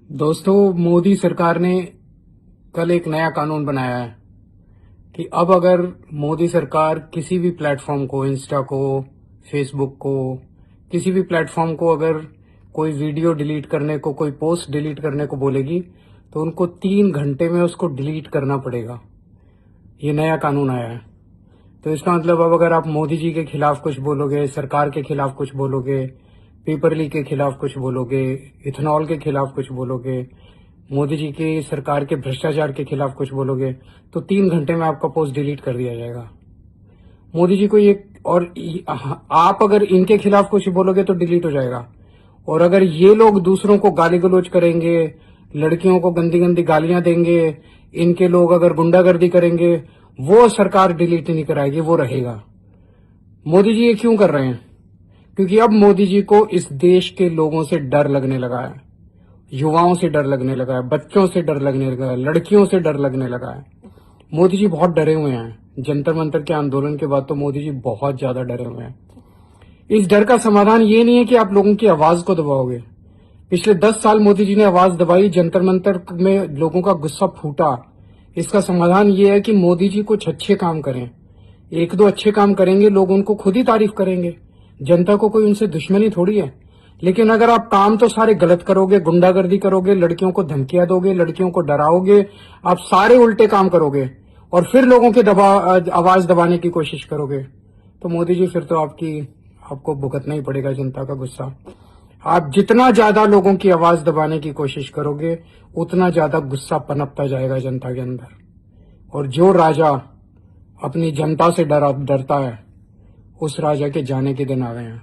दोस्तों, मोदी सरकार ने कल एक नया कानून बनाया है कि अब अगर मोदी सरकार किसी भी प्लेटफॉर्म को, इंस्टा को, फेसबुक को, किसी भी प्लेटफॉर्म को अगर कोई वीडियो डिलीट करने को, कोई पोस्ट डिलीट करने को बोलेगी तो उनको 3 घंटे में उसको डिलीट करना पड़ेगा। ये नया कानून आया है। तो इसका मतलब अब अगर आप मोदी जी के खिलाफ कुछ बोलोगे, सरकार के खिलाफ कुछ बोलोगे, पेपर लीक के खिलाफ कुछ बोलोगे, इथेनॉल के खिलाफ कुछ बोलोगे, मोदी जी की सरकार के भ्रष्टाचार के खिलाफ कुछ बोलोगे तो 3 घंटे में आपका पोस्ट डिलीट कर दिया जाएगा। मोदी जी को ये, और आप अगर इनके खिलाफ कुछ बोलोगे तो डिलीट हो जाएगा। और अगर ये लोग दूसरों को गाली गलौज करेंगे, लड़कियों को गंदी गंदी गालियां देंगे, इनके लोग अगर गुंडागर्दी करेंगे, वो सरकार डिलीट नहीं कराएगी, वो रहेगा। मोदी जी ये क्यों कर रहे हैं? क्योंकि अब मोदी जी को इस देश के लोगों से डर लगने लगा है, युवाओं से डर लगने लगा है, बच्चों से डर लगने लगा है, लड़कियों से डर लगने लगा है। मोदी जी बहुत डरे हुए हैं। जंतर मंतर के आंदोलन के बाद तो मोदी जी बहुत ज्यादा डरे हुए हैं। इस डर का समाधान ये नहीं है कि आप लोगों की आवाज को दबाओगे। पिछले 10 साल मोदी जी ने आवाज दबाई, जंतर मंतर में लोगों का गुस्सा फूटा। इसका समाधान ये है कि मोदी जी कुछ अच्छे काम करें। 1-2 अच्छे काम करेंगे, लोग उनको खुद ही तारीफ करेंगे। जनता को कोई उनसे दुश्मनी थोड़ी है। लेकिन अगर आप काम तो सारे गलत करोगे, गुंडागर्दी करोगे, लड़कियों को धमकियां दोगे, लड़कियों को डराओगे, आप सारे उल्टे काम करोगे और फिर लोगों के आवाज दबाने की कोशिश करोगे तो मोदी जी फिर तो आपको भुगतना ही पड़ेगा जनता का गुस्सा। आप जितना ज्यादा लोगों की आवाज दबाने की कोशिश करोगे उतना ज्यादा गुस्सा पनपता जाएगा जनता के अंदर। और जो राजा अपनी जनता से डरता है, उस राजा के जाने के दिन आ गए हैं।